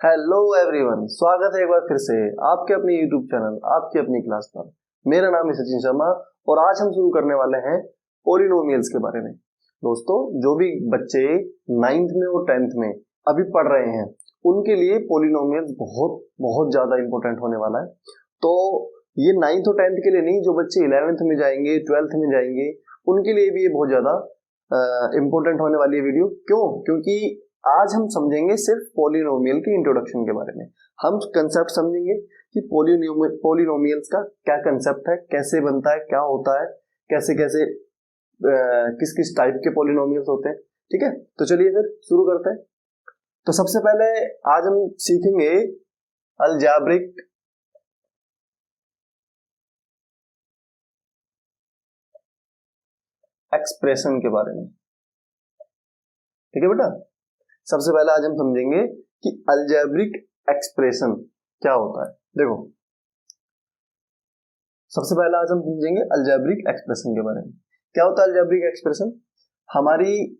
Hello everyone, स्वागत है एक बार फिर से आपके अपने यूट्यूब चैनल आपकी अपनी क्लास पर। मेरा नाम है सचिन शर्मा और आज हम शुरू करने वाले हैं पॉलिनोमियल्स के बारे में। दोस्तों, जो भी बच्चे 9th में और 10th में अभी पढ़ रहे हैं उनके लिए पॉलिनोमियल्स बहुत बहुत ज्यादा इंपॉर्टेंट होने वाला है। तो ये 9th और 10th के लिए नहीं, जो बच्चे 11th में जाएंगे 12th में जाएंगे उनके लिए भी ये बहुत ज्यादा इंपॉर्टेंट होने वाली है वीडियो। क्योंकि आज हम समझेंगे सिर्फ पॉलिनोमियल के इंट्रोडक्शन के बारे में। हम कंसेप्ट समझेंगे कि पॉलिनोमियल्स का क्या कंसेप्ट है, कैसे बनता है, क्या होता है, कैसे कैसे किस किस टाइप के पॉलिनोमियल्स होते हैं। ठीक है, तो चलिए फिर शुरू करते हैं। तो सबसे पहले आज हम सीखेंगे अलजेब्रिक एक्सप्रेशन के बारे में। ठीक है बेटा, सबसे पहले आज हम समझेंगे कि अलजेब्रिक एक्सप्रेशन क्या होता है। देखो, सबसे पहले आज हम समझेंगे अलजेब्रिक एक्सप्रेशन के बारे में। क्या होता है अलजेब्रिक एक्सप्रेशन? हमारी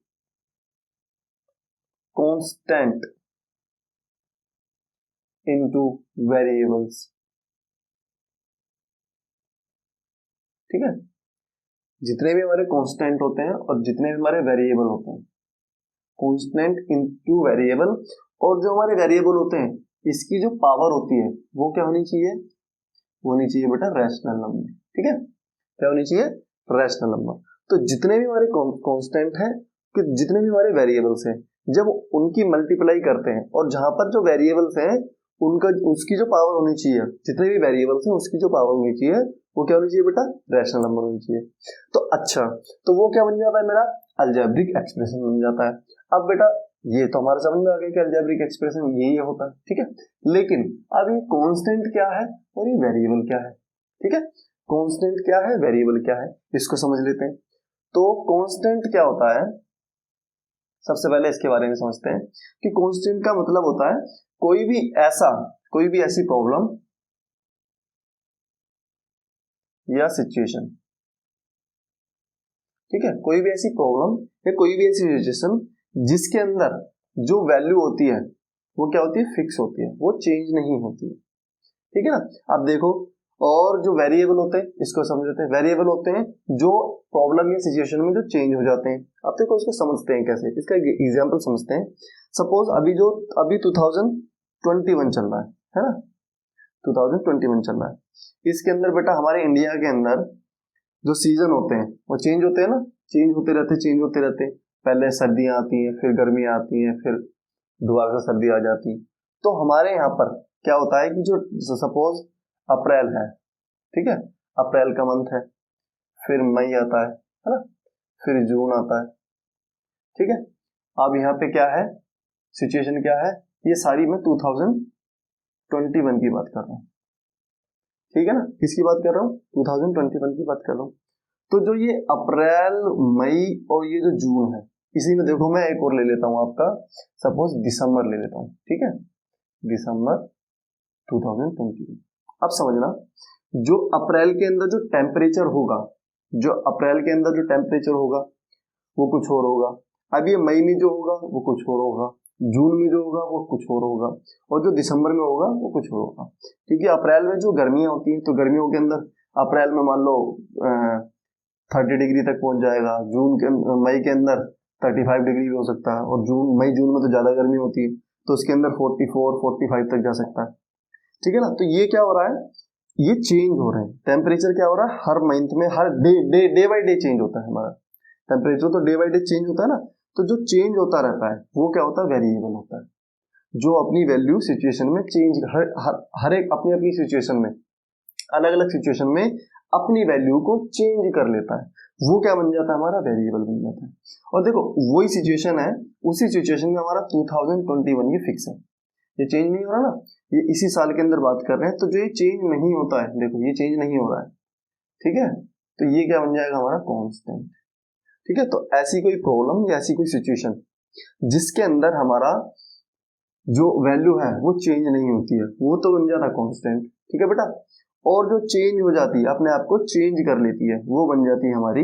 कांस्टेंट इनटू वेरिएबल्स। ठीक है, जितने भी हमारे कांस्टेंट होते हैं और जितने भी हमारे वेरिएबल होते हैं, कांस्टेंट इनटू वेरिएबल, और जो हमारे वेरिएबल होते हैं इसकी जो पावर होती है वो क्या होनी चाहिए? वो होनी चाहिए बेटा रैशनल नंबर। ठीक है, क्या होनी चाहिए? Rational number. तो जितने भी हमारे कांस्टेंट हैं कि जितने भी हमारे वेरिएबल्स हैं, जब उनकी मल्टीप्लाई करते हैं और जहां पर जो वेरिएबल्स हैं उनका उसकी जो पावर होनी चाहिए, जितने भी वेरिएबल्स हैं उसकी जो पावर होनी चाहिए वो क्या होनी चाहिए बेटा? रैशनल नंबर होनी चाहिए। तो अच्छा, तो वो क्या बन जाता है? मेरा अलजेब्रिक एक्सप्रेशन बन जाता है। अब बेटा ये तो हमारे समझ में आ गया कि अलजेब्रिक एक्सप्रेशन यही होता है। ठीक है, लेकिन अब ये कांस्टेंट क्या है और ये वेरिएबल क्या है? ठीक है, कांस्टेंट क्या है, वेरिएबल क्या है, इसको समझ लेते हैं। तो कांस्टेंट क्या होता है, सबसे पहले इसके बारे में समझते हैं कि कांस्टेंट का मतलब होता है कोई भी ऐसी प्रॉब्लम या सिचुएशन। ठीक है, कोई भी ऐसी प्रॉब्लम या कोई भी ऐसी सिचुएशन जिसके अंदर जो वैल्यू होती है वो क्या होती है? फिक्स होती है, वो चेंज नहीं होती है। ठीक है ना। अब देखो, और जो वेरिएबल होते हैं इसको समझ लेते हैं। वेरिएबल होते हैं जो प्रॉब्लम या सिचुएशन में जो चेंज हो जाते हैं। अब देखो इसको समझते हैं कैसे, इसका एग्जांपल समझते हैं। सपोज अभी 2021 चल रहा है ना, 2021 चल रहा है। इसके अंदर बेटा हमारे इंडिया के अंदर जो सीजन होते हैं वो चेंज होते हैं ना, चेंज होते रहते हैं। पहले सर्दियां आती हैं, फिर गर्मियां आती हैं, फिर दोबारा से सर्दी आ जाती है। तो हमारे यहाँ पर क्या होता है कि जो सपोज अप्रैल है, ठीक है, अप्रैल का मंथ है, फिर मई आता है ना, फिर जून आता है। ठीक है, अब यहाँ पे क्या है, सिचुएशन क्या है, ये सारी मैं 2021 की बात कर रहा हूँ। ठीक है ना, किसकी बात कर रहा हूँ? 2021 की बात कर रहा हूँ। तो जो ये अप्रैल, मई और ये जो जून है, इसी में देखो मैं एक और ले लेता हूँ आपका, सपोज दिसंबर ले लेता हूँ। ठीक है, दिसंबर 2021। अब समझना, जो अप्रैल के अंदर जो टेम्परेचर होगा, जो अप्रैल के अंदर जो टेम्परेचर होगा वो कुछ और होगा। अब ये मई में जो होगा वो कुछ और होगा, जून में जो होगा वो कुछ और होगा, और जो दिसंबर में होगा वो कुछ और होगा। क्योंकि अप्रैल में जो गर्मियां होती हैं तो गर्मियों के अंदर अप्रैल में मान लो 30 डिग्री तक पहुंच जाएगा, मई के अंदर 35 डिग्री भी हो सकता है, और जून में तो ज्यादा गर्मी होती है तो उसके अंदर 44-45 तक जा सकता है। ठीक है ना, तो ये क्या हो रहा है, ये चेंज हो रहे हैं। टेम्परेचर क्या हो रहा है, हर मंथ में हर डे बाई डे चेंज होता है हमारा टेम्परेचर, तो डे बाई डे चेंज होता है ना। तो जो चेंज होता रहता है वो क्या होता है? वेरिएबल होता है, जो अपनी वैल्यू सिचुएशन में चेंज हर एक अपनी अपनी सिचुएशन में, अलग अलग सिचुएशन में अपनी वैल्यू को चेंज कर लेता है, वो क्या बन जाता है? हमारा वेरिएबल बन जाता है। और देखो वही सिचुएशन है, उसी सिचुएशन में हमारा 2021 ये फिक्स है, ये चेंज नहीं हो रहा ना, ये इसी साल के अंदर बात कर रहे हैं। तो जो ये चेंज नहीं होता है, देखो ये चेंज नहीं हो रहा है, ठीक है, तो ये क्या बन जाएगा? हमारा कांस्टेंट। ठीक है, तो ऐसी कोई प्रॉब्लम या ऐसी कोई सिचुएशन जिसके अंदर हमारा जो वैल्यू है वो चेंज नहीं होती है, वो तो बन जाता है कांस्टेंट। ठीक है बेटा, और जो चेंज हो जाती है, अपने आप को चेंज कर लेती है, वो बन जाती है हमारी,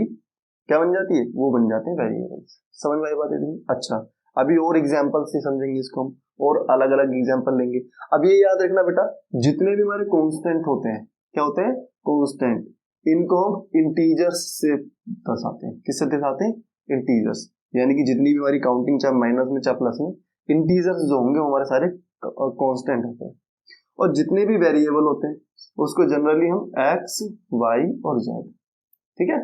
क्या बन जाती है? वो बन जाते हैं वेरिएबल्स। समझ में आई बात इतनी? अच्छा, अभी और एग्जांपल से समझेंगे इसको हम, और अलग अलग एग्जाम्पल लेंगे। अब ये याद रखना बेटा, जितने भी हमारे कांस्टेंट होते हैं, क्या होते हैं? कांस्टेंट। इनको हम इंटीजर्स से दर्शाते हैं। किससे दर्शाते हैं? इंटीजर्स। यानी कि जितनी भी हमारी काउंटिंग, चाहे माइनस में चाहे प्लस में, इंटीजर्स जो होंगे वो हमारे सारे कांस्टेंट होते हैं। और जितने भी वेरिएबल होते हैं उसको जनरली हम एक्स, वाई और जेड, ठीक है,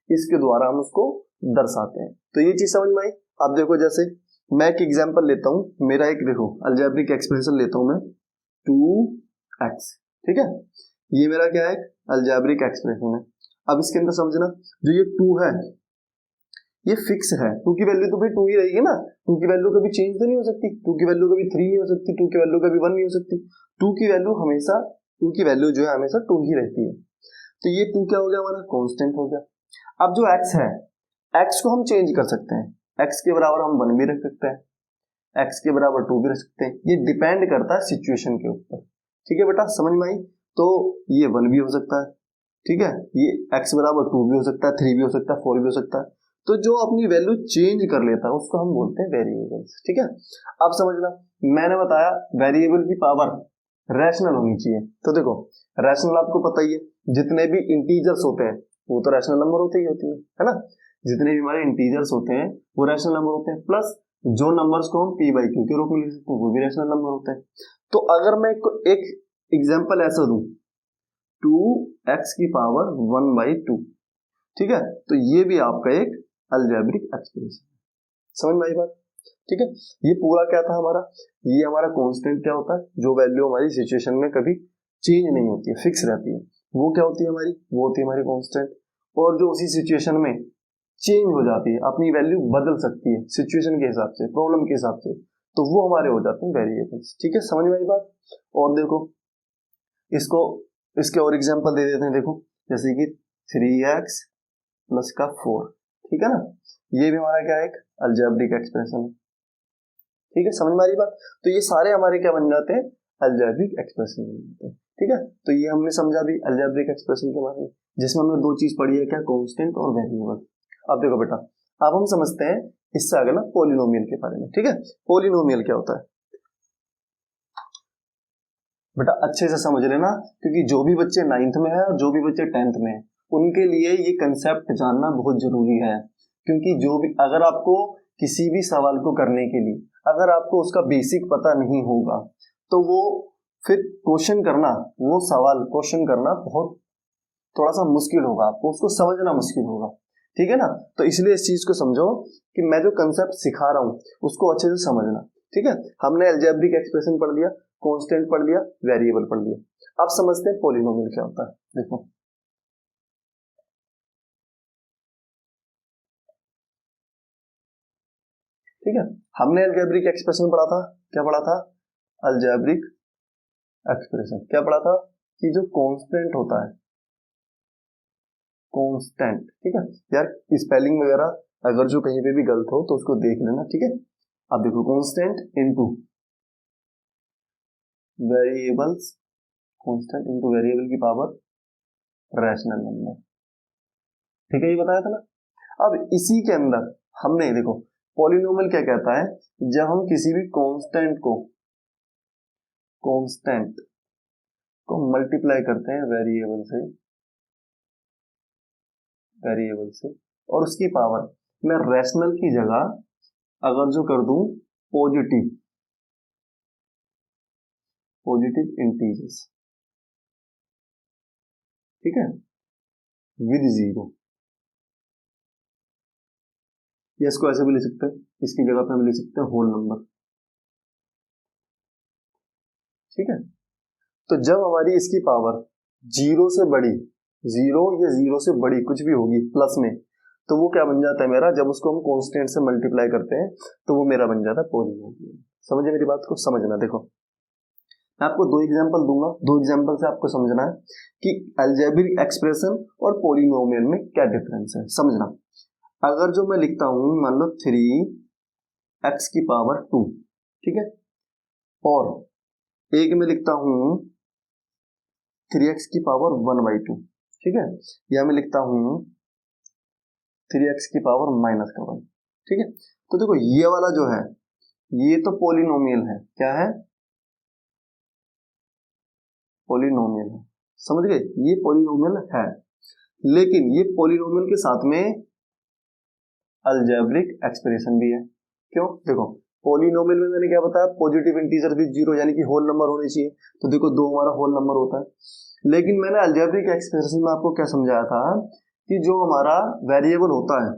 इसके द्वारा हम उसको दर्शाते हैं। तो ये चीज समझ में आई। अब देखो, जैसे मैं एक एग्जांपल लेता हूं, मेरा एक देखो अलजेब्रिक एक्सप्रेशन लेता हूं मैं 2x, ठीक है, ये मेरा क्या है? अलजेब्रिक एक्सप्रेशन है। अब इसके अंदर समझना, जो ये 2 है ये फिक्स है। 2 की वैल्यू तो भाई 2 ही रहेगी ना, 2 की वैल्यू कभी चेंज तो नहीं हो सकती, 2 की वैल्यू कभी 3 नहीं हो सकती, 2 की वैल्यू कभी 1 नहीं हो सकती। 2 की वैल्यू हमेशा, 2 की वैल्यू जो है हमेशा 2 ही रहती है। तो ये 2 क्या हो गया? हमारा कांस्टेंट हो गया। अब जो x है, x को हम चेंज कर सकते हैं, x के बराबर हम 1 भी रख सकते हैं, x के बराबर 2 भी रख सकते हैं। ये डिपेंड करता है सिचुएशन के ऊपर, ठीक है बेटा, समझ में आई? तो ये 1 भी हो सकता है, ठीक है, ये x बराबर 2 भी हो सकता है, 3 भी हो सकता है, 4 भी हो सकता है। तो जो अपनी वैल्यू चेंज कर लेता है उसको हम बोलते हैं वेरिएबल्स, ठीक है। अब समझना, मैंने बताया वेरिएबल की पावर रैशनल होनी चाहिए। तो देखो, रैशनल आपको पता ही है, जितने भी इंटीजर्स होते हैं वो तो रैशनल नंबर होते ही होती है ना, जितने भी हमारे इंटीजर्स होते हैं वो रैशनल नंबर होते हैं, प्लस जो नंबर्स को हम p बाई क्यू के रूप में लिख सकते हैं वो भी रैशनल नंबर होते हैं। तो अगर मैं एक एग्जांपल ऐसा दूं, 2x की पावर 1 बाई 2, ठीक है, तो ये भी आपका एक अलजेब्रिक एक्सप्रेशन, समझ में आई बात? ठीक है, ये पूरा क्या था हमारा? ये हमारा कांस्टेंट क्या होता है? जो वैल्यू हमारी सिचुएशन में कभी चेंज नहीं होती है, फिक्स रहती है, वो क्या होती है हमारी? वो होती है हमारी कांस्टेंट। और जो उसी सिचुएशन में चेंज हो जाती है, अपनी वैल्यू बदल सकती है सिचुएशन के हिसाब से, प्रॉब्लम के हिसाब से, तो वो हमारे हो जाते हैं वेरिएबल्स, ठीक है, समझ में आई बात? और देखो, इसको, इसके और एग्जांपल दे देते हैं। देखो, जैसे कि 3x प्लस का 4, ठीक है ना, ये भी हमारा क्या है? एक अलजेब्रिक एक्सप्रेशन है, ठीक है, समझ में आ रही बात? तो ये सारे हमारे क्या बन जाते हैं? अलजेब्रिक एक्सप्रेशन बन जाते हैं, ठीक है। तो ये हमने समझा भी अलजेब्रिक एक्सप्रेशन के बारे में, जिसमें हमने दो चीज पढ़ी है, क्या? कांस्टेंट और वेरिएबल। अब देखो बेटा, अब हम समझते हैं इससे आगे ना पॉलिनोमियल के बारे में, ठीक है। पॉलिनोमियल क्या होता है बेटा? अच्छे से समझ लेना, क्योंकि जो भी बच्चे 9th में है और जो भी बच्चे 10th में है उनके लिए ये कंसेप्ट जानना बहुत जरूरी है। क्योंकि जो भी, अगर आपको किसी भी सवाल को करने के लिए अगर आपको उसका बेसिक पता नहीं होगा तो वो फिर क्वेश्चन करना, वो सवाल क्वेश्चन करना बहुत थोड़ा सा मुश्किल होगा, आपको उसको समझना मुश्किल होगा, ठीक है ना। तो इसलिए इस चीज को समझो कि मैं जो कंसेप्ट सिखा रहा हूं उसको अच्छे से समझना, ठीक है। हमने अलजेब्रिक एक्सप्रेशन पढ़ लिया, कांस्टेंट पढ़ लिया, वेरिएबल पढ़ लिया। अब समझते हैं पॉलिनोमियल क्या होता है। देखो, ठीक है, हमने अलजेब्रिक एक्सप्रेशन पढ़ा था, क्या पढ़ा था? अलजेब्रिक एक्सप्रेशन क्या पढ़ा था? कि जो कांस्टेंट होता है, कांस्टेंट, ठीक है यार, स्पेलिंग वगैरह अगर जो कहीं पे भी गलत हो तो उसको देख लेना, ठीक है। अब देखो, constant into variables, constant into variable की पावर रैशनल नंबर, ठीक है, ये बताया था ना। अब इसी के अंदर हमने देखो, पॉलिनोमियल क्या कहता है? जब हम किसी भी कांस्टेंट को मल्टीप्लाई करते हैं वेरिएबल से और उसकी पावर, मैं रैशनल की जगह अगर जो कर दूं पॉजिटिव इंटीजर्स, ठीक है, विद जीरो, या इसको ऐसे भी लिख सकते हैं, इसकी जगह पे हम लिख सकते हैं होल नंबर, ठीक है। तो जब हमारी इसकी पावर जीरो से बड़ी, जीरो या जीरो से बड़ी कुछ भी होगी प्लस में, तो वो क्या बन जाता है मेरा? जब उसको हम कांस्टेंट से मल्टीप्लाई करते हैं तो वो मेरा बन जाता है पॉलिनोमियल। समझे मेरी बात को? समझना, देखो मैं आपको दो एग्जांपल दूंगा, दो एग्जांपल से आपको समझना है कि अलजेब्रिक एक्सप्रेशन और पॉलिनोमियल में क्या डिफरेंस है, समझना। अगर जो मैं लिखता हूं, मान लो 3x की पावर 2, ठीक है, और एक में लिखता हूं 3x की पावर 1 बाई 2, ठीक है, या मैं लिखता हूं 3x की पावर -1, ठीक है। तो देखो, ये वाला जो है ये तो पॉलिनोमियल है, क्या है, पॉलिनोमियल है, समझ गए, ये पॉलिनोमियल है, लेकिन ये पॉलिनोमियल के साथ में अलजेब्रिक एक्सप्रेशन भी है। क्यों, देखो पॉलिनोमियल में मैंने क्या बताया, पॉजिटिव इंटीजर विद जीरो यानी कि होल नंबर होने चाहिए, तो देखो 2 हमारा होल नंबर होता है। लेकिन मैंने अलजेब्रिक एक्सप्रेशन में आपको क्या समझाया था कि जो हमारा वेरिएबल होता है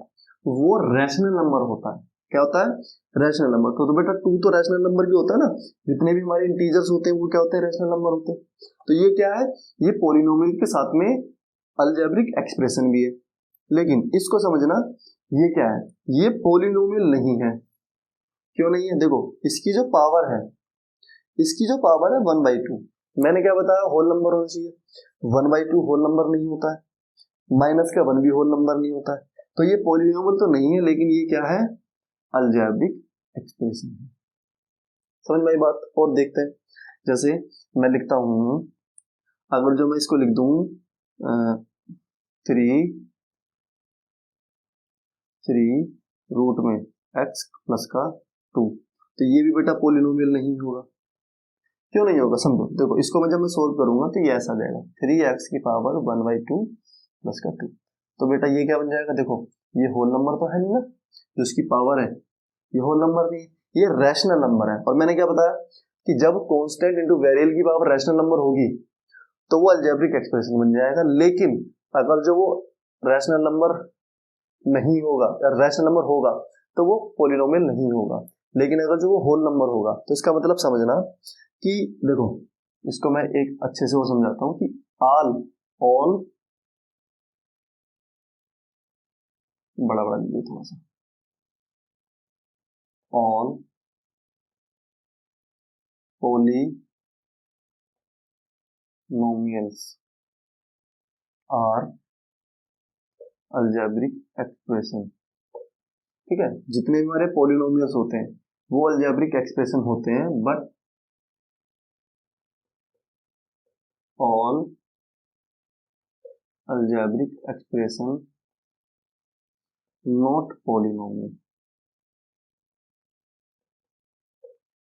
वो रैशनल नंबर होता है। क्या होता है, रैशनल नंबर। तो बेटा 2 तो रैशनल नंबर भी होता है ना, जितने भी हमारे इंटीजर्स होते हैं वो क्या होते हैं, रैशनल नंबर होते हैं। तो ये क्या है, ये पॉलिनोमियल के साथ में अलजेब्रिक एक्सप्रेशन भी है। लेकिन इसको समझना, ये क्या है, ये पॉलिनोमियल नहीं है। क्यों नहीं है, देखो इसकी जो पावर है, इसकी जो पावर है 1/2, मैंने क्या बताया, होल नंबर होना चाहिए, 1/2 होल नंबर नहीं होता है, माइनस का 1 भी होल नंबर नहीं होता है, तो ये पॉलिनोमियल तो नहीं है, लेकिन ये क्या है, अलजेब्रिक एक्सप्रेशन है। समझ में आई बात। और देखते हैं, जैसे मैं लिखता हूं, अगर जो मैं इसको लिख दूं 3 रूट में x प्लस का 2, तो ये भी बेटा पॉलिनोमियल नहीं होगा। क्यों नहीं होगा, समझो, देखो इसको जब मैं सोल्व करूंगा तो ये ऐसा आ जाएगा 3x की पावर 1/2 प्लस का 2, तो बेटा ये क्या बन जाएगा, देखो ये होल नंबर तो है नहीं ना, जो इसकी पावर है ये होल नंबर नहीं है, ये रैशनल नंबर है। और मैंने क्या बताया कि जब कांस्टेंट इनटू वेरिएबल की पावर रैशनल नंबर होगी तो वो अलजेब्रिक एक्सप्रेशन बन जाएगा। लेकिन अगर जो वो रैशनल नंबर नहीं होगा या रैशनल नंबर होगा तो वो पॉलिनोमियल नहीं होगा। लेकिन अगर जो वो होल नंबर होगा तो इसका मतलब समझना कि देखो इसको मैं एक अच्छे से वो समझाता हूं कि ऑल बड़ा बड़ा लीजिए थोड़ा सा, all polynomials are algebraic expression। ठीक है, जितने भी हमारे पॉलिनोमियल्स होते हैं वो अलजेब्रिक एक्सप्रेशन होते हैं, but all algebraic expression not polynomial.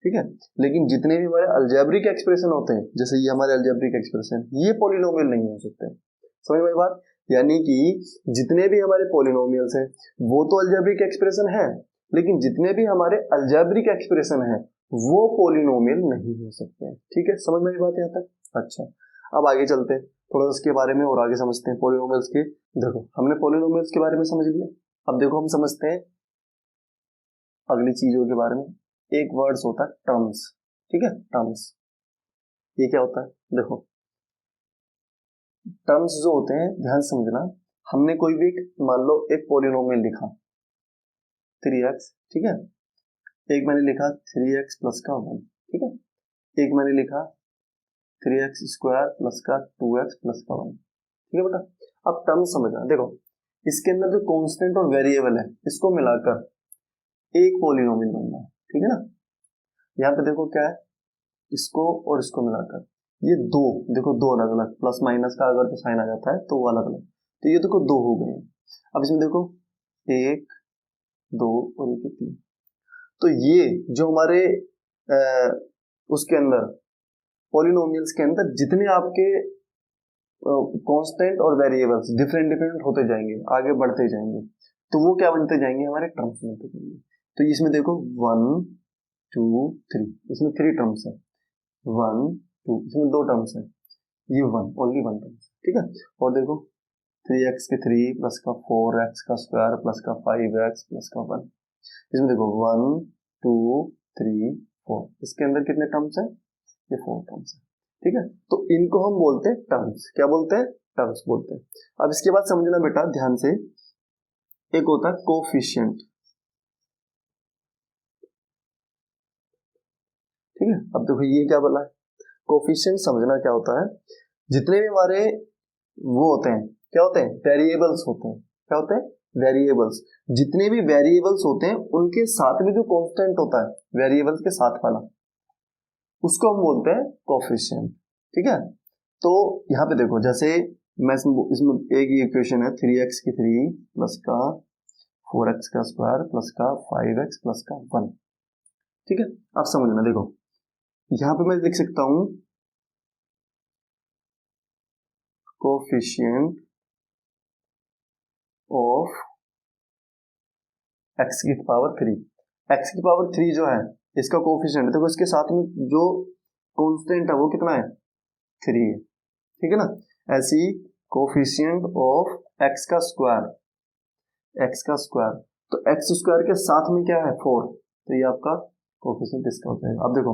ठीक है, लेकिन जितने भी हमारे अलजेब्रिक एक्सप्रेशन होते हैं, जैसे ये हमारे अलजेब्रिक एक्सप्रेशन, ये पॉलिनोमियल नहीं हो सकते। समझ में बात, यानी कि जितने भी हमारे पॉलिनोमियल्स हैं वो तो अलजेब्रिक एक्सप्रेशन है, लेकिन जितने भी हमारे अलजेब्रिक एक्सप्रेशन है वो पॉलिनोमियल नहीं हो सकते। ठीक है, समझ में बात यहाँ तक। अच्छा, अब आगे चलते हैं, थोड़ा उसके बारे में और आगे समझते हैं पॉलिनोमियल्स के। देखो हमने पॉलिनोमियल्स के बारे में समझ लिया, अब देखो हम समझते हैं अगली चीजों के बारे में। एक वर्ड्स होता है टर्म्स। ठीक है, टर्म्स, ये क्या होता है, देखो टर्म्स जो होते हैं, ध्यान से समझना, हमने कोई भी मान लो एक पॉलिनोमियल लिखा 3x, ठीक है, एक मैंने लिखा 3x प्लस का 1, ठीक है, एक मैंने लिखा 3x स्क्वायर प्लस का 2x प्लस का 1। ठीक है बेटा, अब टर्म्स समझना, देखो इसके अंदर जो कांस्टेंट और वेरिएबल है इसको मिलाकर एक पॉलिनोमियल बन रहा है। ठीक है ना, यहाँ पे देखो क्या है, इसको और इसको मिलाकर ये दो, देखो दो अलग अलग, प्लस माइनस का अगर जो साइन आ जाता है तो वो अलग अलग, तो ये देखो दो हो गए। अब इसमें देखो 1 2 और 1 3, तो ये जो हमारे उसके अंदर पॉलिनोमियल्स के अंदर जितने आपके कांस्टेंट और वेरिएबल्स डिफरेंट डिफरेंट होते जाएंगे, आगे बढ़ते जाएंगे, तो वो क्या बनते जाएंगे, हमारे टर्म्स बनते जाएंगे। तो इसमें देखो 1 2 3, इसमें 3 टर्म्स है, 1 2, इसमें 2 टर्म्स है, ये 1 ओनली 1 टर्म्स। ठीक है, और देखो 3x के 3 प्लस का 4x का स्क्वायर प्लस का 5x प्लस का 1, इसमें देखो 1 2 3 4, इसके अंदर कितने टर्म्स हैं, ये 4 टर्म्स है। ठीक है, तो इनको हम बोलते हैं टर्म्स। क्या बोलते हैं, टर्म्स बोलते हैं। अब इसके बाद समझना बेटा ध्यान से, एक होता है कोफिशिएंट। ठीक है, अब देखो ये क्या बोला है, कोफिशिएंट समझना क्या होता है, जितने भी हमारे वो होते हैं, क्या होते हैं, वेरिएबल्स होते हैं, क्या होते हैं, वेरिएबल्स, जितने भी वेरिएबल्स होते हैं उनके साथ में जो कांस्टेंट होता है वेरिएबल्स के साथ वाला, उसको हम बोलते हैं कोफिशिएंट। ठीक है, तो यहाँ पे देखो जैसे मैं इसमें एक ही इक्वेशन है 3x की 3 प्लस का 4x का स्क्वायर प्लस का 5x प्लस का 1। ठीक है, आप समझना, देखो यहां पे मैं लिख सकता हूं कोफिशिएंट ऑफ एक्स की पावर 3। एक्स की पावर 3 जो है इसका कोफिशिएंट है, देखो इसके साथ में जो कांस्टेंट है वो कितना है, 3 है, ठीक है ना। ऐसी कोफिशिएंट ऑफ एक्स का स्क्वायर, एक्स का स्क्वायर, तो एक्स स्क्वायर के साथ में क्या है 4, तो ये आपका कोफिशिएंट इसका हो जाएगा। अब देखो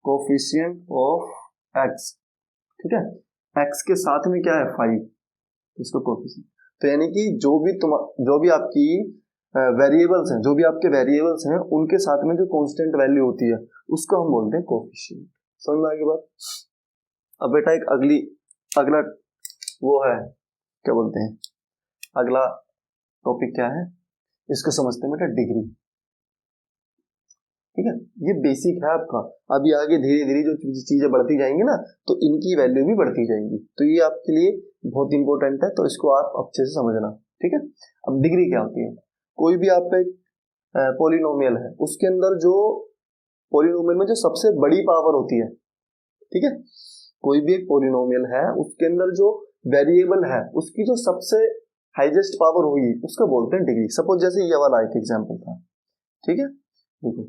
कोफिशिएंट ऑफ एक्स, ठीक है, एक्स के साथ में क्या है 5, इसको कोफिशिएंट, तो यानी कि जो भी आपकी वेरिएबल्स हैं, जो भी आपके वेरिएबल्स हैं उनके साथ में जो कांस्टेंट वैल्यू होती है उसको हम बोलते हैं कोफिशिएंट। समझ में आ गई बात। अब बेटा एक अगला वो है, क्या बोलते हैं, अगला टॉपिक क्या है, इसको समझते हैं बेटा डिग्री। ठीक है, ये बेसिक है आपका। अभी आगे धीरे धीरे जो चीजें बढ़ती जाएंगी ना तो इनकी वैल्यू भी बढ़ती जाएंगी, तो ये आपके लिए बहुत इंपॉर्टेंट है, तो इसको आप अच्छे से समझना। ठीक है, अब डिग्री क्या होती है, कोई भी आपका एक पॉलिनोमियल है, उसके अंदर जो पॉलिनोमियल में जो सबसे बड़ी पावर होती है, ठीक है, कोई भी एक पॉलिनोमियल है उसके अंदर जो वेरिएबल है उसकी जो सबसे हाईएस्ट पावर होगी उसको बोलते हैं डिग्री। सपोज जैसे ये वाला एक एग्जांपल था, ठीक है, देखो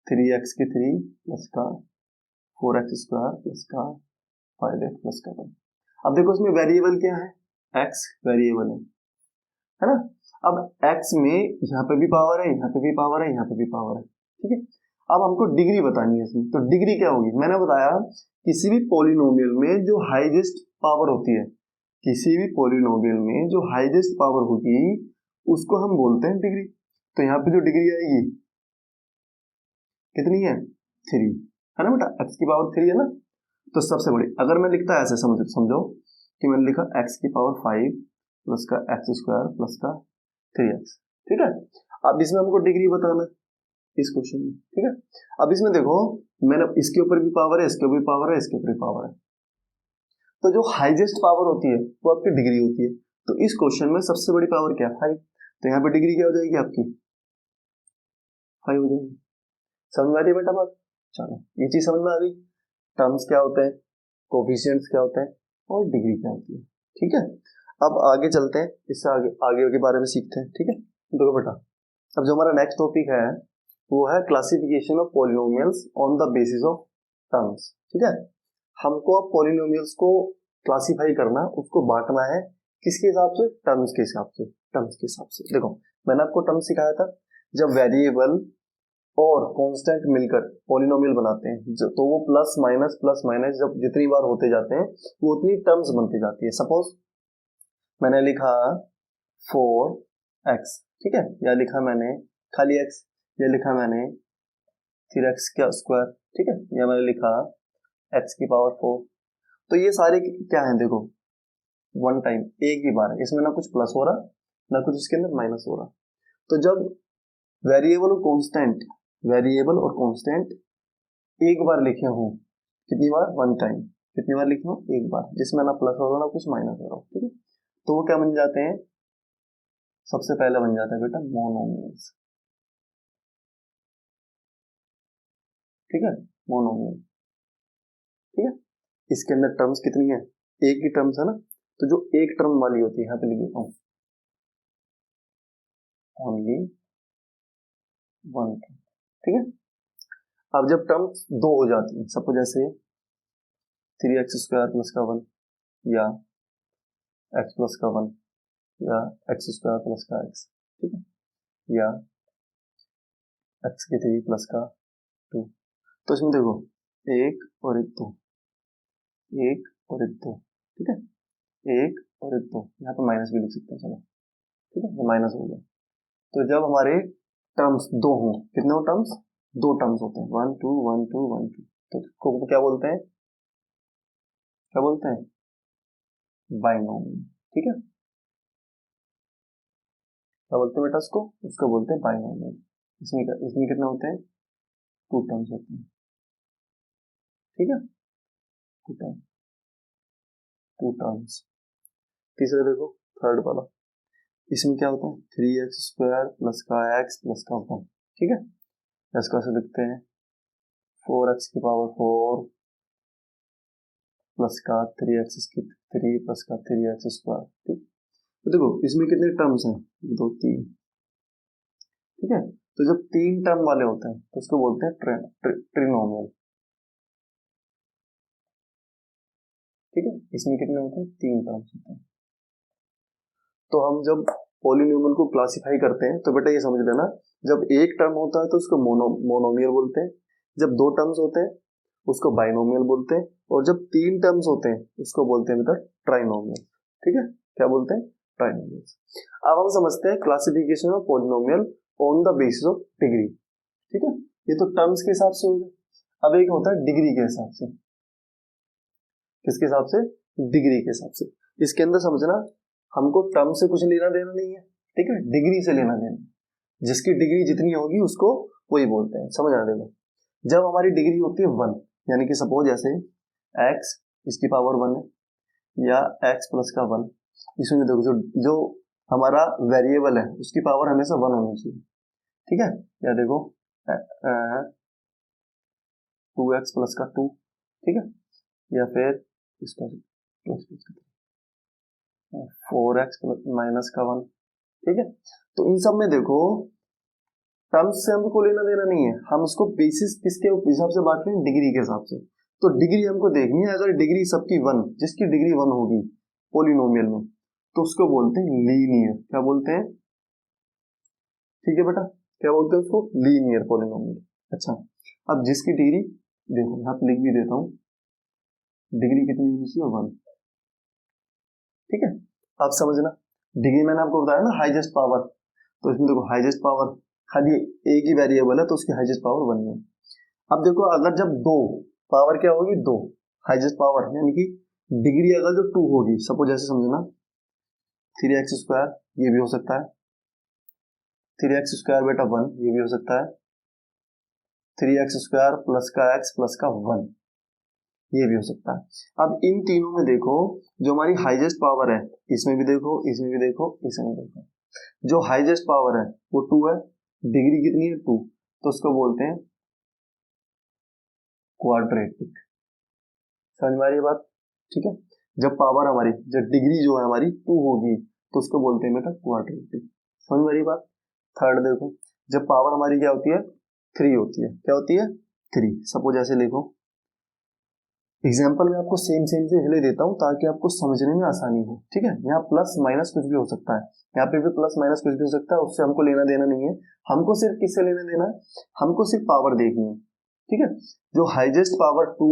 3x की 3 प्लस का 4x स्क्वायर प्लस का 5x प्लस का 1। अब देखो इसमें वेरिएबल क्या है, x वेरिएबल है ना। अब x में यहाँ पे भी पावर है, यहाँ पे भी पावर है, यहाँ पे भी पावर है, ठीक है। अब हमको डिग्री बतानी है इसमें, तो डिग्री क्या होगी, मैंने बताया किसी भी पॉलिनोमियल में जो हाईएस्ट पावर होती है, किसी भी पॉलिनोमियल में जो हाईएस्ट पावर होगी उसको हम बोलते हैं डिग्री। तो यहाँ पे जो डिग्री आएगी कितनी है, 3 है ना बेटा, x की पावर 3 है ना। तो सबसे बड़ी, अगर मैं लिखता ऐसे समझो कि मैंने लिखा x की पावर 5 प्लस का एक्स स्क्वायर प्लस का 3x, ठीक है। अब इसमें हमको डिग्री बताना है इस क्वेश्चन में, ठीक है। अब इसमें देखो मैंने इसके ऊपर भी पावर है, इसके ऊपर भी पावर है, इसके ऊपर भी पावर है, तो जो हाईएस्ट पावर होती है वो आपकी डिग्री होती है। तो इस क्वेश्चन में सबसे बड़ी पावर क्या है 5, तो यहाँ पे डिग्री क्या हो जाएगी आपकी 5 हो जाएगी। समझ में आ रही है बेटा बात, चलो ये चीज समझ में आ गई, टर्म्स क्या होते हैं, कोफिशिएंट्स क्या होते हैं और डिग्री क्या होती है, ठीक है। अब आगे चलते हैं, इससे आगे आगे के बारे में सीखते हैं, ठीक है। देखो बेटा अब जो हमारा नेक्स्ट टॉपिक है वो है classification of polynomials on the basis of terms, ठीक है। हमको अब पॉलिनोमियल्स को क्लासिफाई करना, उसको बांटना है किसके हिसाब से, टर्म्स के हिसाब से, टर्म्स के हिसाब से। देखो मैंने आपको टर्म्स सिखाया था, जब वेरिएबल और कांस्टेंट मिलकर पॉलिनोमियल बनाते हैं तो वो प्लस माइनस जब जितनी बार होते जाते हैं वो उतनी टर्म्स बनती जाती है। सपोज मैंने लिखा 4x, ठीक है, या लिखा मैंने खाली x, या लिखा मैंने 3x का स्क्वायर, ठीक है, या मैंने लिखा x की पावर 4, तो ये सारे क्या है, देखो वन टाइम एक ही बार है, इसमें ना कुछ प्लस हो रहा ना कुछ इसके अंदर माइनस हो रहा। तो जब वेरिएबल और कांस्टेंट, वेरिएबल और कांस्टेंट एक बार लिखे हूं, कितनी बार, वन टाइम, कितनी बार लिखे हूं, एक बार, जिसमें ना प्लस हो रहा ना कुछ माइनस हो रहा, ठीक है, तो वो क्या बन जाते हैं, सबसे पहले बन जाता है बेटा मोनोमियल्स, ठीक है, मोनोमियल, ठीक है। इसके अंदर टर्म्स कितनी है, एक ही टर्म्स है ना, तो जो एक टर्म वाली होती है यहाँ पे लिख देता हूं ओनली वन टर्म, ठीक है। अब जब टर्म्स दो हो जाती है, सपोज जैसे 3x स्क्वायर प्लस का 1, या x प्लस का 1, या एक्स स्क्वायर प्लस का x, ठीक है, या x की 3 प्लस का 2, तो इसमें देखो एक और एक दो, एक और एक दो, ठीक है, एक और एक दो, यहाँ पे माइनस भी लिख सकते हैं, चलो ठीक है, ये माइनस हो गया। तो जब हमारे टर्म्स दो हों, कितने हो टर्म्स, दो टर्म्स होते हैं, 1 2 1 2 1 2, तो को क्या बोलते हैं, क्या बोलते हैं, बाइनोमियल, ठीक है, क्या बोलते हैं बेटा इसको, इसको बोलते हैं बाइनोमियल। इसमें कितने होते हैं, टू टर्म्स होते हैं, ठीक है, टू टर्म्स, टू टर्म्स। तीसरा देखो थर्ड वाला, इसमें क्या होता है 3x स्क्वायर प्लस का x प्लस का 1, ठीक है। इसको ऐसे लिखते हैं 4x की पावर 4 प्लस का 3x की 3 प्लस का 3x स्क्वायर। ठीक, तो देखो इसमें कितने टर्म्स हैं, 2 3, ठीक है। तो जब 3 टर्म वाले होते हैं तो उसको बोलते हैं ट्रिनोमियल। ठीक है, इसमें कितने होते हैं, 3 टर्म्स होते हैं। तो हम जब पॉलिनोमियल को क्लासिफाई करते हैं तो बेटा ये समझ लेना, जब एक टर्म होता है तो उसको मोनोमियल बोलते हैं, जब 2 टर्म्स होते हैं उसको बाइनोमियल बोलते हैं, और जब 3 टर्म्स होते हैं उसको बोलते हैं बेटा ट्राइनोमियल। ठीक है, क्या बोलते हैं, ट्राइनोमियल। अब हम समझते हैं classification of polynomial on the basis of degree. ठीक है, ये तो टर्म्स के हिसाब से हो गया। अब एक होता है डिग्री के हिसाब से। किसके हिसाब से, डिग्री के हिसाब से। इसके अंदर समझना, हमको टर्म से कुछ लेना देना नहीं है, ठीक है, डिग्री से लेना देना। जिसकी डिग्री जितनी होगी उसको वही बोलते हैं, समझ आ देगा। जब हमारी डिग्री होती है 1, यानी कि सपोज जैसे x इसकी पावर 1 है या x प्लस का 1, इसमें देखो जो हमारा वेरिएबल है उसकी पावर हमेशा 1 होनी चाहिए। ठीक है, या देखो 2x प्लस का 2, ठीक है, या फिर इसका प्लस का 4x माइनस का 1। ठीक है, तो इन सब में देखो टर्म्स से हमको लेना देना नहीं है, हम उसको बेसिस किसके हिसाब से बांट रहे हैं, डिग्री के हिसाब से। तो डिग्री हमको देखनी है, अगर डिग्री सबकी 1, जिसकी डिग्री 1 होगी पॉलिनोमियल में, तो उसको बोलते हैं लीनियर। क्या बोलते हैं, ठीक है बेटा, क्या बोलते हैं उसको, लीनियर पॉलिनोमियल। अच्छा, अब जिसकी डिग्री देखो यहाँ पे लिख भी देता हूँ, डिग्री कितनी होनी चाहिए, 1। ठीक है, अब समझना, डिग्री मैंने आपको बताया ना हाईएस्ट पावर, तो इसमें देखो हाईएस्ट पावर खाली एक ही वेरिएबल है तो उसकी हाईएस्ट पावर 1 है। अब देखो अगर जब 2 पावर क्या होगी, 2 हाईएस्ट पावर, यानी कि डिग्री अगर जो 2 होगी, सपोज जैसे समझना 3x स्क्वायर, ये भी हो सकता है 3x स्क्वायर बेटा 1, ये भी हो सकता है 3x स्क्वायर प्लस का x प्लस का 1, ये भी हो सकता है। अब इन तीनों में देखो जो हमारी हाईएस्ट पावर है, इसमें भी देखो, इसमें भी देखो, इसमें भी देखो, जो हाईएस्ट पावर है वो 2 है, डिग्री कितनी है 2, तो उसको बोलते हैं क्वाड्रेटिक। समझ में आ रही है बात, ठीक है। जब पावर हमारी, जब डिग्री जो है हमारी 2 होगी तो उसको बोलते हैं बेटा क्वाड्रेटिक। समझ में आ रही बात। थर्ड देखो, जब पावर हमारी क्या होती है, 3 होती है, क्या होती है, 3। सपोज ऐसे लिखो, एग्जाम्पल में आपको सेम से इसलिए देता हूं ताकि आपको समझने में आसानी हो। ठीक है, यहाँ प्लस माइनस कुछ भी हो सकता है, यहाँ पे भी प्लस माइनस कुछ भी हो सकता है, उससे हमको लेना देना नहीं है। हमको सिर्फ किससे लेना देना है, हमको सिर्फ पावर देखनी है। ठीक है, जो हाईएस्ट पावर 2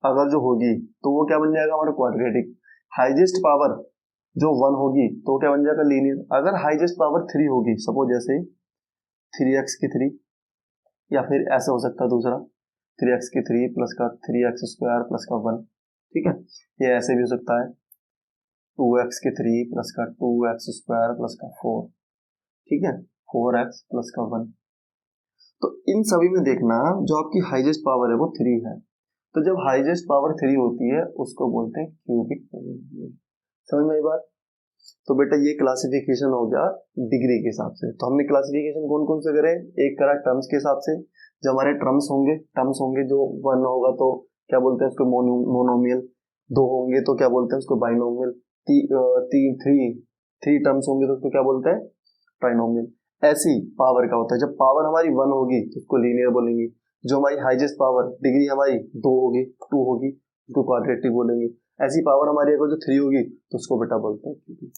अगर जो होगी तो वो क्या बन जाएगा हमारा क्वाड्रेटिक। हाईएस्ट पावर जो 1 होगी तो क्या बन जाएगा लीनियर। अगर हाईएस्ट पावर 3 होगी, सपोज जैसे 3x की 3, या फिर ऐसा हो सकता है दूसरा 3x की 3 प्लस का 3x स्क्वायर प्लस का 1। ठीक है, ये ऐसे भी हो सकता है 2x की 3 प्लस का 2x स्क्वायर प्लस का 4। ठीक है, 4x प्लस का 1। तो इन सभी में देखना जो आपकी हाईएस्ट पावर है वो 3 है, तो जब हाईएस्ट पावर 3 होती है उसको बोलते हैं क्यूबिक पॉलिनोमियल। समझ में आई बात। तो बेटा ये क्लासिफिकेशन हो गया डिग्री के हिसाब से। तो हमने क्लासिफिकेशन कौन कौन से करे, एक करा टर्म्स के हिसाब से, जो हमारे टर्म्स होंगे जो 1 होगा तो क्या बोलते हैं उसको मोनोमियल, 2 होंगे तो क्या बोलते हैं उसको बाइनोमियल, 3 टर्म्स होंगे तो उसको क्या बोलते हैं, ट्राइनोमियल। ऐसी पावर का होता है, जब पावर हमारी 1 होगी तो उसको लीनियर बोलेंगे, जो हमारी हाईएस्ट पावर डिग्री हमारी 2 होगी 2 होगी उसको क्वाड्रेटिक बोलेंगे। ऐसी पावर हमारी अगर जो 3 होगी तो उसको बेटा बोलते हैं क्यूबिक।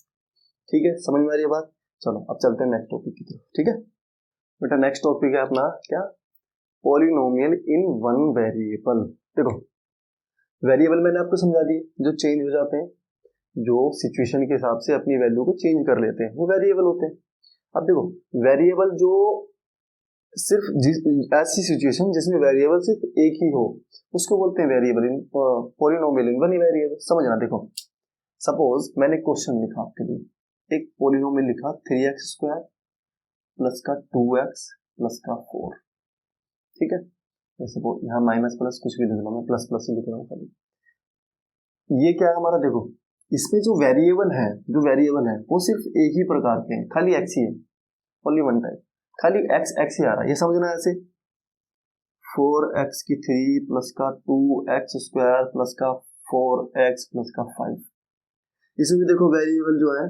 ठीक है, समझ में आ रही है बात। चलो अब चलते हैं नेक्स्ट टॉपिक की तरफ। ठीक है बेटा, नेक्स्ट टॉपिक है अपना क्या, पॉलिनोमियल इन वन वेरिएबल। देखो वेरिएबल मैंने आपको समझा दी, जो चेंज हो जाते हैं, जो सिचुएशन के हिसाब से अपनी वैल्यू को चेंज कर लेते हैं, वो वेरिएबल होते हैं। अब देखो वेरिएबल जो सिर्फ ऐसी सिचुएशन जिसमें वेरिएबल सिर्फ एक ही हो उसको बोलते हैं variable in polynomial in one variable. समझना, देखो सपोज मैंने क्वेश्चन लिखा आपके लिए, एक पॉलिनोमियल लिखा 3x स्क्वायर प्लस का 2x प्लस का 4। ठीक है, जैसे यहाँ माइनस प्लस कुछ भी लिख लो, मैं प्लस प्लस ही लिख रहा हूँ खाली। ये क्या है हमारा, देखो इसमें जो वेरिएबल है वो सिर्फ एक ही प्रकार के हैं, खाली x ही है, ओनली वन टाइप, खाली x ही आ रहा है, ये समझना ऐसे। 4x की 3 प्लस का 2x स्क्वायर प्लस का 4x प्लस का 5। इसमें भी देखो वेरिएबल जो है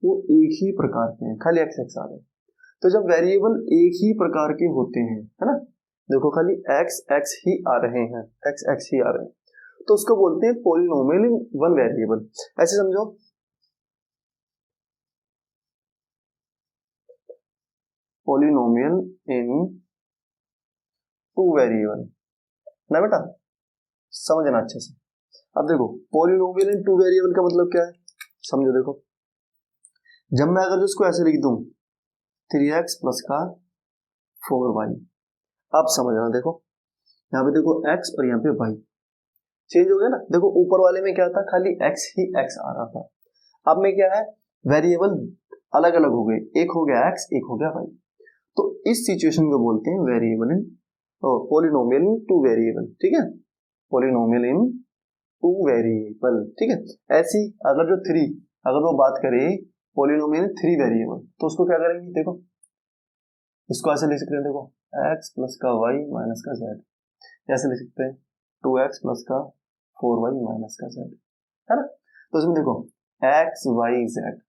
वो एक ही प्रकार के हैं, खाली x x आ रहे हैं। तो जब वेरिएबल एक ही प्रकार के होते हैं, है ना, देखो खाली x x ही आ रहे हैं, x x ही आ रहे हैं, तो उसको बोलते हैं पॉलिनोमियल इन वन वेरिएबल। ऐसे समझो, पॉलिनोमियल इन टू वेरिएबल ना बेटा, समझना अच्छे से। अब देखो पॉलिनोमियल इन टू वेरिएबल का मतलब क्या है, समझो। देखो जब मैं अगर इसको ऐसे लिख दूं 3x प्लस का 4y, अब समझना। देखो यहाँ पे देखो x और यहाँ पे y चेंज हो गया ना। देखो ऊपर वाले में क्या था, खाली x ही x आ रहा था, अब में क्या है, वेरिएबल अलग अलग हो गए, एक हो गया x, एक हो गया y। तो इस सिचुएशन को बोलते हैं variable in polynomial in two variable, ठीक है, पॉलिनोमियल इन टू वेरिएबल, ठीक है। ऐसी अगर जो थ्री, अगर वो बात करें पॉलिनोमियल थ्री वेरिएबल, तो उसको क्या करेंगे, देखो इसको ऐसे लिख सकते हैं, देखो x प्लस का y माइनस का z, ऐसे लिख सकते हैं 2x प्लस का 4y माइनस का z, है ना। तो इसमें देखो x y z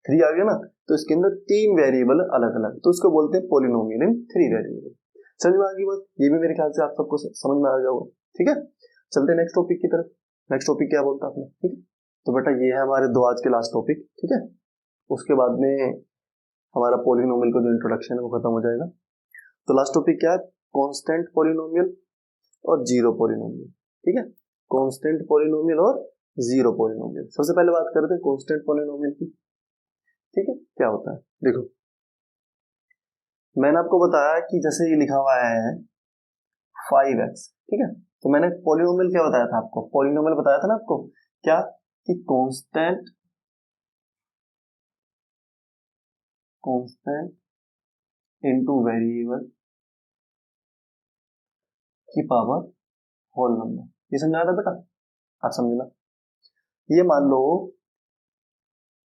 थ्री आ गया ना, तो इसके अंदर तीन वेरिएबल अलग अलग, तो उसको बोलते हैं पॉलिनोमियल इन थ्री वेरिएबल। समझ में आ गई बात, ये भी मेरे ख्याल से आप सबको समझ में आ गया होगा, ठीक है। चलते नेक्स्ट टॉपिक की तरफ। नेक्स्ट टॉपिक क्या बोलता आपने, ठीक है। तो बेटा ये है हमारे दो आज के लास्ट टॉपिक, ठीक है। उसके बाद में हमारा पॉलिनोमियल का जो इंट्रोडक्शन है वो खत्म हो जाएगा। तो लास्ट टॉपिक क्या है, कांस्टेंट पॉलिनोमियल और जीरो पॉलिनोमियल, ठीक है। कांस्टेंट पॉलिनोमियल और जीरो पॉलिनोमियल। सबसे पहले बात करते हैं कांस्टेंट पॉलिनोमियल की, ठीक है। क्या होता है, देखो मैंने आपको बताया कि जैसे ये लिखा हुआ है 5x, ठीक है। तो मैंने पॉलिनोमियल क्या बताया था आपको, पॉलिनोमियल बताया था ना आपको, क्या कि कांस्टेंट इनटू वेरिएबल की पावर होल नंबर। ये समझा था बेटा, आप समझना। ये मान लो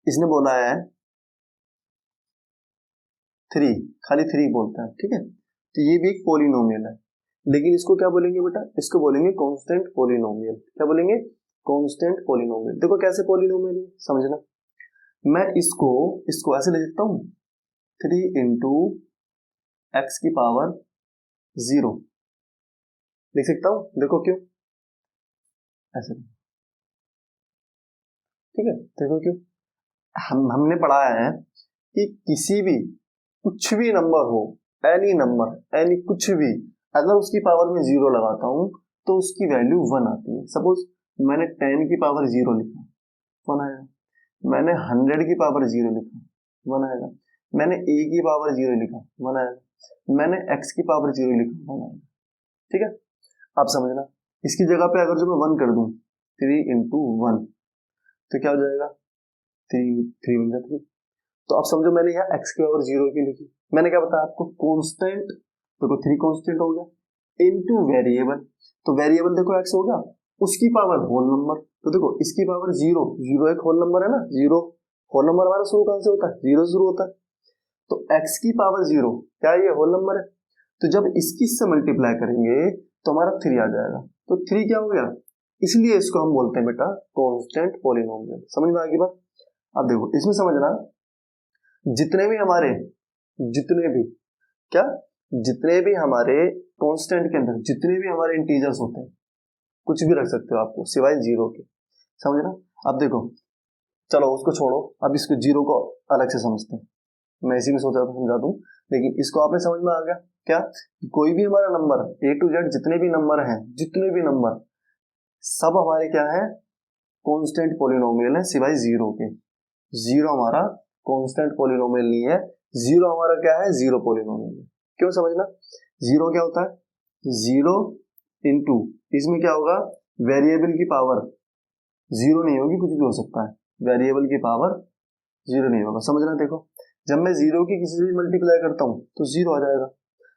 इसने बोला है 3, खाली 3 बोलता है, ठीक है। तो ये भी एक पॉलिनोमियल है, लेकिन इसको क्या बोलेंगे बेटा, इसको बोलेंगे कांस्टेंट पॉलिनोमियल। क्या बोलेंगे, कांस्टेंट पॉलिनोमियल। देखो कैसे पॉलिनोमियल है, समझना। मैं इसको ऐसे लिख सकता हूं 3 इंटू एक्स की पावर 0 लिख सकता हूं। देखो क्यों ऐसे, ठीक है। देखो क्यों, हमने पढ़ा है कि किसी भी कुछ भी नंबर हो, एनी नंबर, एनी कुछ भी, अगर उसकी पावर में 0 लगाता हूं तो उसकी वैल्यू 1 आती है। सपोज मैंने 10 की पावर 0 लिखा, 1 आएगा। मैंने 100 की पावर 0 लिखा, 1 आएगा। मैंने a की पावर 0 लिखा, 1 आएगा। मैंने x की पावर 0 लिखा, 1 आएगा, ठीक है। आप समझना, इसकी जगह पे अगर जो मैं 1 कर दूं 3 इंटू 1, तो क्या हो जाएगा, 3 बन जाती है। तो आप समझो मैंने यहाँ x की पावर 0 की लिखी, मैंने क्या बताया आपको, कांस्टेंट, देखो 3 कांस्टेंट हो गया इनटू वेरिएबल, तो वेरिएबल देखो x हो गया, उसकी पावर होल नंबर, तो देखो इसकी पावर 0, 0 एक होल नंबर है ना, 0 होल नंबर हमारा शुरू कहां से होता है, 0 से शुरू होता है। तो x की पावर 0 क्या ये होल नंबर है, तो जब इसकी से मल्टीप्लाई करेंगे तो हमारा 3 आ जाएगा, तो 3 क्या हो गया, इसलिए इसको हम बोलते हैं बेटा कांस्टेंट पॉलिनोमियल। समझ में आ गई बात। अब देखो इसमें समझना, जितने भी हमारे, जितने भी क्या, जितने भी हमारे कांस्टेंट के अंदर जितने भी हमारे इंटीजर्स होते हैं, कुछ भी रख सकते हो आपको सिवाय 0 के, समझना। अब देखो चलो उसको छोड़ो, अब इसको 0 को अलग से समझते हैं। मैं इसी में सोचा था समझा दूं, लेकिन इसको आपने समझ में आ गया क्या, कोई भी हमारा नंबर A to Z, जितने भी नंबर हैं, जितने भी नंबर सब हमारे क्या है, कांस्टेंट पॉलिनोमियल है सिवाय 0 के। 0 हमारा कांस्टेंट पॉलिनोमियल नहीं है, 0 हमारा क्या है, जीरो पॉलिनोमियल है। क्यों, समझना। 0 क्या होता है, 0 इंटू, इसमें क्या होगा, वेरिएबल की पावर 0 नहीं होगी, कुछ भी हो सकता है, वेरिएबल की पावर 0 नहीं होगा, समझना। देखो जब मैं 0 की किसी से भी मल्टीप्लाई करता हूं तो 0 आ जाएगा।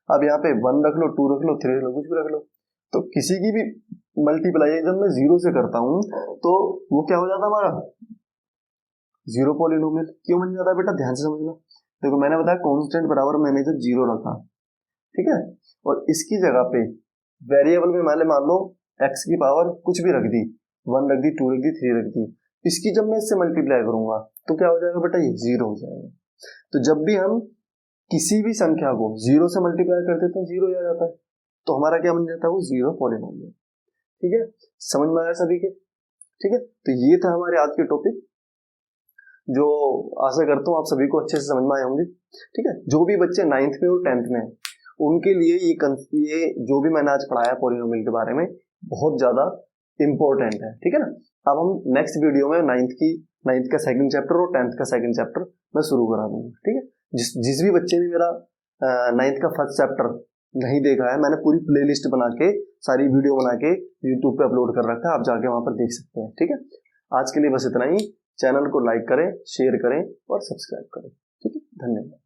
अब यहाँ पे 1 रख लो, 2 रख लो, 3 रख लो, कुछ भी रख लो, तो किसी की भी मल्टीप्लाई जब मैं 0 से करता हूं तो वो क्या हो जाता है हमारा, जीरो पॉलिनोमियल। क्यों बन जाता है बेटा, ध्यान से समझना। देखो मैंने बताया कांस्टेंट बराबर मैंने जब 0 रखा ठीक है। और इसकी जगह पे वेरिएबल में मान लो x की पावर कुछ भी रख दी, 1 रख दी, 2 रख दी, 3 रख दी, इसकी जब मैं इससे मल्टीप्लाई करूंगा तो क्या हो जाएगा बेटा, ये 0 हो जाएगा। तो जब भी हम किसी भी संख्या को 0 से मल्टीप्लाई करते तो 0 आ जाता है, तो हमारा क्या बन जाता है, वो 0 पॉलिनोमियल। ठीक है, समझ में आया सभी के? ठीक है, तो ये था हमारे आज के टॉपिक, जो आशा करता हूँ आप सभी को अच्छे से समझ में आए होंगे। ठीक है, जो भी बच्चे 9th में और 10th में उनके लिए ये जो भी मैंने आज पढ़ाया पॉलिनोमियल के बारे में बहुत ज्यादा इंपॉर्टेंट है। ठीक है ना, अब हम नेक्स्ट वीडियो में 9th का सेकंड चैप्टर और 10th का सेकंड चैप्टर मैं शुरू करा दूंगा। ठीक है, जिस भी बच्चे ने मेरा 9th का फर्स्ट चैप्टर नहीं देखा है, मैंने पूरी प्लेलिस्ट बना के सारी वीडियो बना के यूट्यूब पे अपलोड कर रखा है, आप जाके वहां पर देख सकते हैं। ठीक है, आज के लिए बस इतना ही। चैनल को लाइक करें, शेयर करें और सब्सक्राइब करें। ठीक है, धन्यवाद।